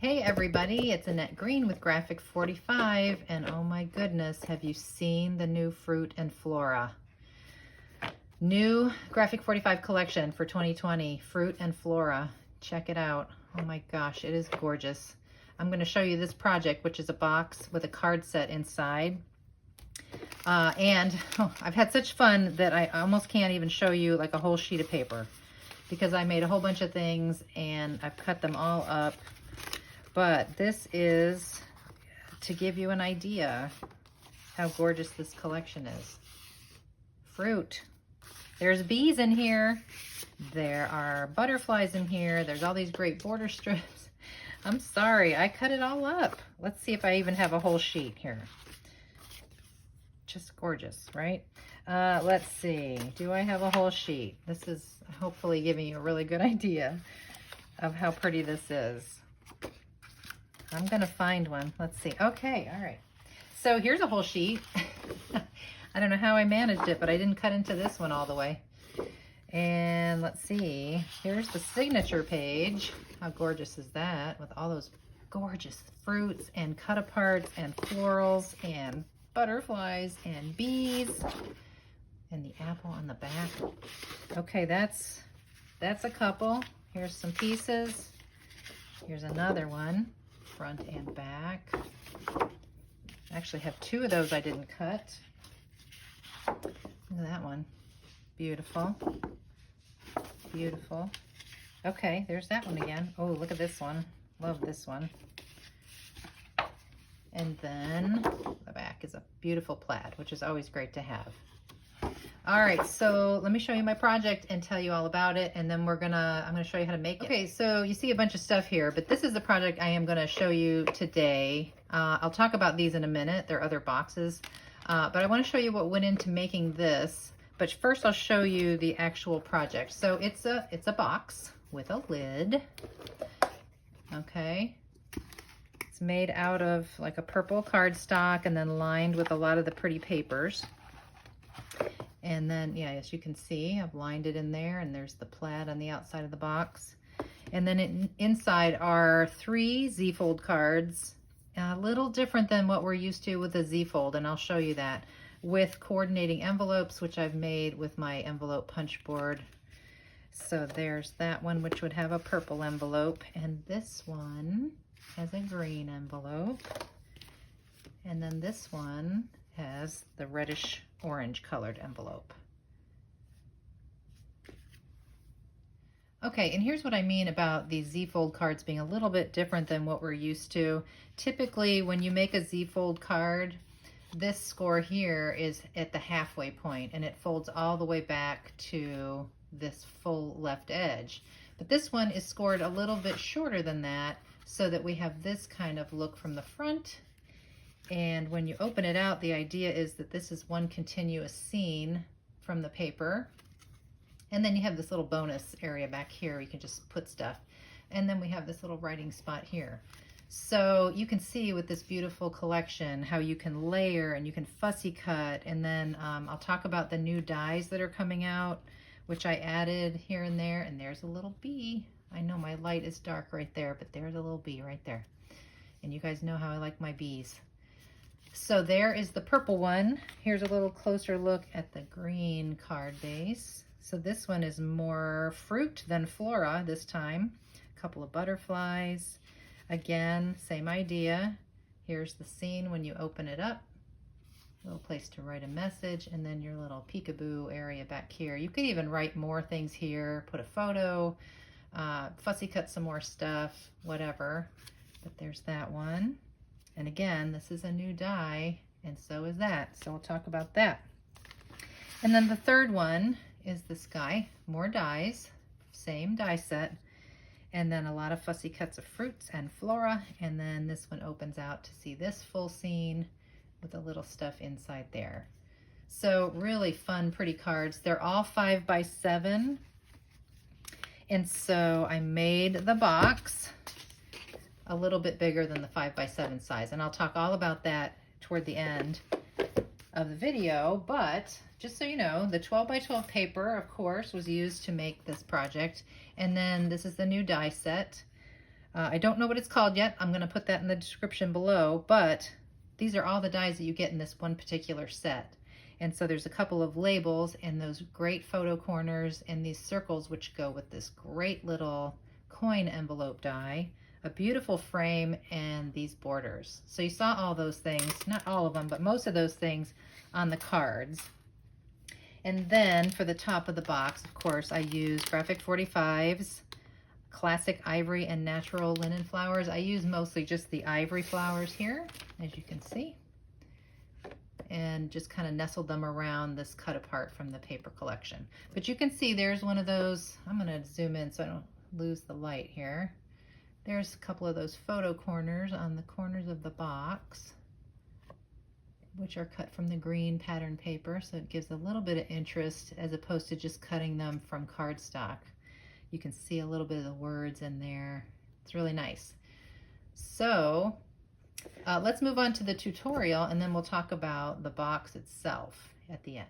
Hey everybody, it's Annette Green with Graphic 45, and oh my goodness, have you seen the new Fruit and Flora? New Graphic 45 collection for 2020, Fruit and Flora. Check it out. Oh my gosh, it is gorgeous. I'm going to show you this project, which is a box with a card set inside. I've had such fun that I almost can't even show you like a whole sheet of paper because I made a whole bunch of things and I've cut them all up. But this is to give you an idea how gorgeous this collection is. Fruit. There's bees in here. There are butterflies in here. There's all these great border strips. I'm sorry, I cut it all up. Let's see if I even have a whole sheet here. Just gorgeous, right? Let's see. Do I have a whole sheet? This is hopefully giving you a really good idea of how pretty this is. I'm gonna find one. Let's see. Okay, all right. So here's a whole sheet. I don't know how I managed it, but I didn't cut into this one all the way. And let's see. Here's the signature page. How gorgeous is that? With all those gorgeous fruits and cut aparts and florals and butterflies and bees and the apple on the back. Okay, that's a couple. Here's some pieces. Here's another one. Front and back. I actually have two of those I didn't cut. Look at that one. Beautiful. Beautiful. Okay, there's that one again. Oh, look at this one. Love this one. And then the back is a beautiful plaid, which is always great to have. All right, so let me show you my project and tell you all about it, and then I'm gonna show you how to make it. Okay, so you see a bunch of stuff here, but this is the project I am gonna show you today. I'll talk about these in a minute. There are other boxes, but I wanna show you what went into making this. But first I'll show you the actual project. So it's a box with a lid, okay? It's made out of like a purple cardstock and then lined with a lot of the pretty papers. And then, yeah, as you can see, I've lined it in there, and there's the plaid on the outside of the box. And then inside are 3 Z-fold cards, a little different than what we're used to with a Z-fold, and I'll show you that, with coordinating envelopes, which I've made with my envelope punch board. So there's that one, which would have a purple envelope, and this one has a green envelope. And then this one has the reddish orange colored envelope. Okay, and here's what I mean about these Z-fold cards being a little bit different than what we're used to. Typically, when you make a Z-fold card, this score here is at the halfway point, and it folds all the way back to this full left edge. But this one is scored a little bit shorter than that, so that we have this kind of look from the front. And when you open it out, the idea is that this is one continuous scene from the paper. And then you have this little bonus area back here where you can just put stuff. And then we have this little writing spot here. So you can see with this beautiful collection how you can layer and you can fussy cut. And then I'll talk about the new dies that are coming out, which I added here and there. And there's a little bee. I know my light is dark right there, but there's a little bee right there. And you guys know how I like my bees. So there is the purple one. Here's a little closer look at the green card base. So this one is more fruit than flora this time. A couple of butterflies. Again, same idea. Here's the scene when you open it up. A little place to write a message, and then your little peekaboo area back here. You could even write more things here, put a photo, fussy cut some more stuff, whatever. But there's that one. And again, this is a new die, and so is that. So we'll talk about that. And then the third one is this guy, more dies, same die set, and then a lot of fussy cuts of fruits and flora. And then this one opens out to see this full scene with a little stuff inside there. So really fun, pretty cards. They're all 5 by 7. And so I made the box a little bit bigger than the 5 by 7 size, and I'll talk all about that toward the end of the video. But just so you know, the 12 by 12 paper, of course, was used to make this project, and then this is the new die set. I don't know what it's called yet. I'm going to put that in the description below, but these are all the dies that you get in this one particular set. And so there's a couple of labels and those great photo corners and these circles which go with this great little coin envelope die, a beautiful frame, and these borders. So you saw all those things, not all of them, but most of those things on the cards. And then for the top of the box, of course, I use Graphic 45s, classic ivory and natural linen flowers. I use mostly just the ivory flowers here, as you can see, and just kind of nestled them around this cut apart from the paper collection. But you can see there's one of those. I'm going to zoom in so I don't lose the light here. There's a couple of those photo corners on the corners of the box, which are cut from the green pattern paper, so it gives a little bit of interest as opposed to just cutting them from cardstock. You can see a little bit of the words in there. It's really nice. So let's move on to the tutorial, and then we'll talk about the box itself at the end.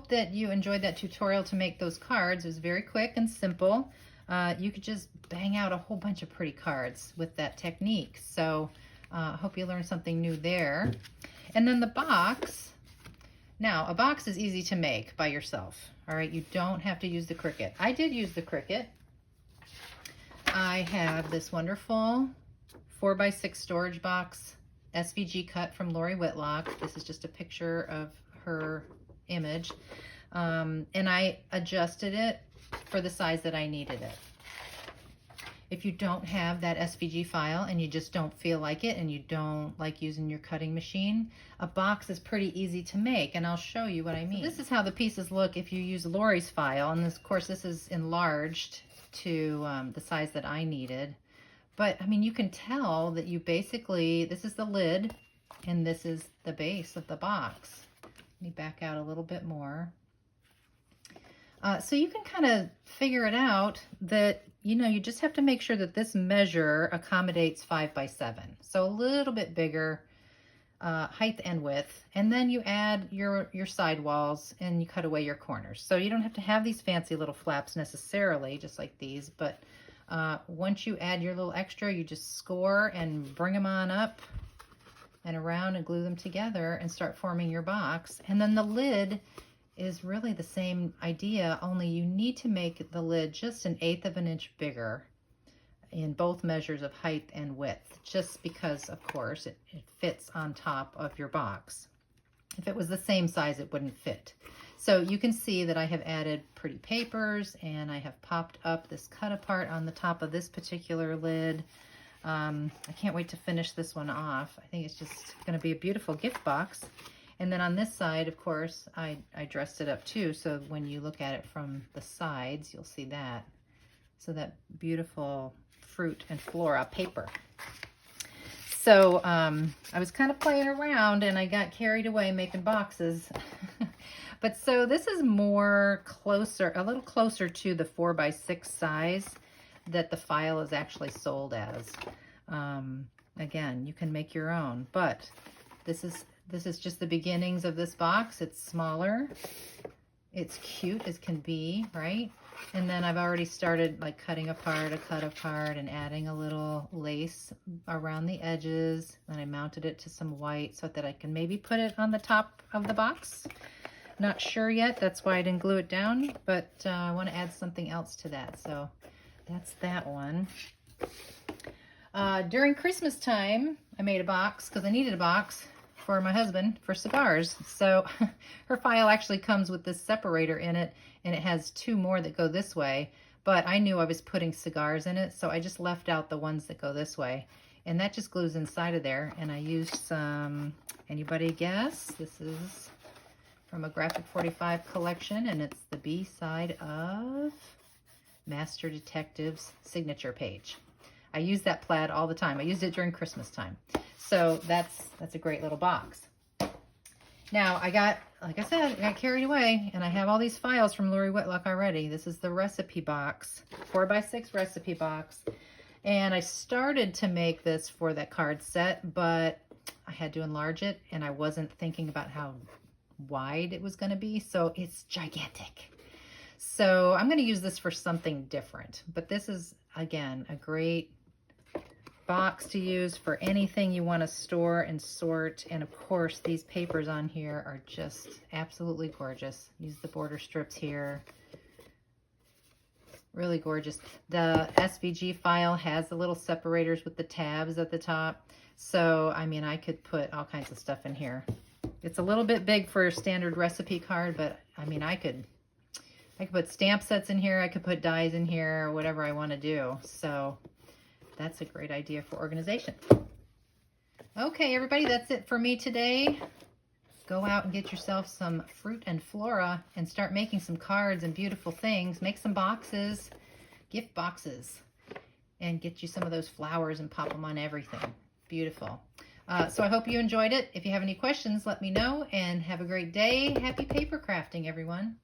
That you enjoyed that tutorial to make those cards. It was very quick and simple. You could just bang out a whole bunch of pretty cards with that technique. So I hope you learned something new there. And then the box. Now, a box is easy to make by yourself. All right, you don't have to use the Cricut. I did use the Cricut. I have this wonderful 4x6 storage box SVG cut from Lori Whitlock. This is just a picture of her image, and I adjusted it for the size that I needed it. If you don't have that SVG file and you just don't feel like it and you don't like using your cutting machine, a box is pretty easy to make, and I'll show you what I mean. So this is how the pieces look if you use Lori's file, and this, of course, this is enlarged to the size that I needed. But I mean, you can tell that you basically, this is the lid and this is the base of the box. Let me back out a little bit more. So you can kind of figure it out that, you know, you just have to make sure that this measure accommodates 5x7. So a little bit bigger height and width. And then you add your side walls and you cut away your corners. So you don't have to have these fancy little flaps necessarily, just like these. But once you add your little extra, you just score and bring them on up and around and glue them together and start forming your box. And then the lid is really the same idea, only you need to make the lid just 1/8 of an inch bigger in both measures of height and width, just because, of course, it fits on top of your box. If it was the same size, it wouldn't fit. So you can see that I have added pretty papers, and I have popped up this cut apart on the top of this particular lid. I can't wait to finish this one off. I think it's just going to be a beautiful gift box. And then on this side, of course, I dressed it up too, so when you look at it from the sides, you'll see that. So that beautiful Fruit and Flora paper. So I was kind of playing around and I got carried away making boxes. But so this is more closer, a little closer to the 4x6 size that the file is actually sold as. Again, you can make your own, but this is just the beginnings of this box. It's smaller. It's cute as can be, right? And then I've already started like cutting apart a cut apart and adding a little lace around the edges. Then I mounted it to some white so that I can maybe put it on the top of the box. Not sure yet. That's why I didn't glue it down, but I want to add something else to that. So that's that one. During Christmas time, I made a box because I needed a box for my husband for cigars. So her file actually comes with this separator in it, and it has two more that go this way, but I knew I was putting cigars in it, so I just left out the ones that go this way, and that just glues inside of there. And I used some, anybody guess? This is from a Graphic 45 collection, and it's the B side of Master Detective's signature page. I use that plaid all the time. I used it during Christmas time. So that's a great little box. Now I got, like I said, I got carried away and I have all these files from Lori Whitlock already. This is the recipe box, 4x6 recipe box. And I started to make this for that card set, but I had to enlarge it and I wasn't thinking about how wide it was going to be. So it's gigantic. So I'm going to use this for something different, but this is, again, a great box to use for anything you want to store and sort. And of course, these papers on here are just absolutely gorgeous. Use the border strips here. Really gorgeous. The SVG file has the little separators with the tabs at the top. So, I mean, I could put all kinds of stuff in here. It's a little bit big for a standard recipe card, but I mean, I could put stamp sets in here. I could put dies in here, or whatever I want to do. So that's a great idea for organization. Okay, everybody, that's it for me today. Go out and get yourself some Fruit and Flora and start making some cards and beautiful things. Make some boxes, gift boxes, and get you some of those flowers and pop them on everything. Beautiful. So I hope you enjoyed it. If you have any questions, let me know, and have a great day. Happy paper crafting, everyone.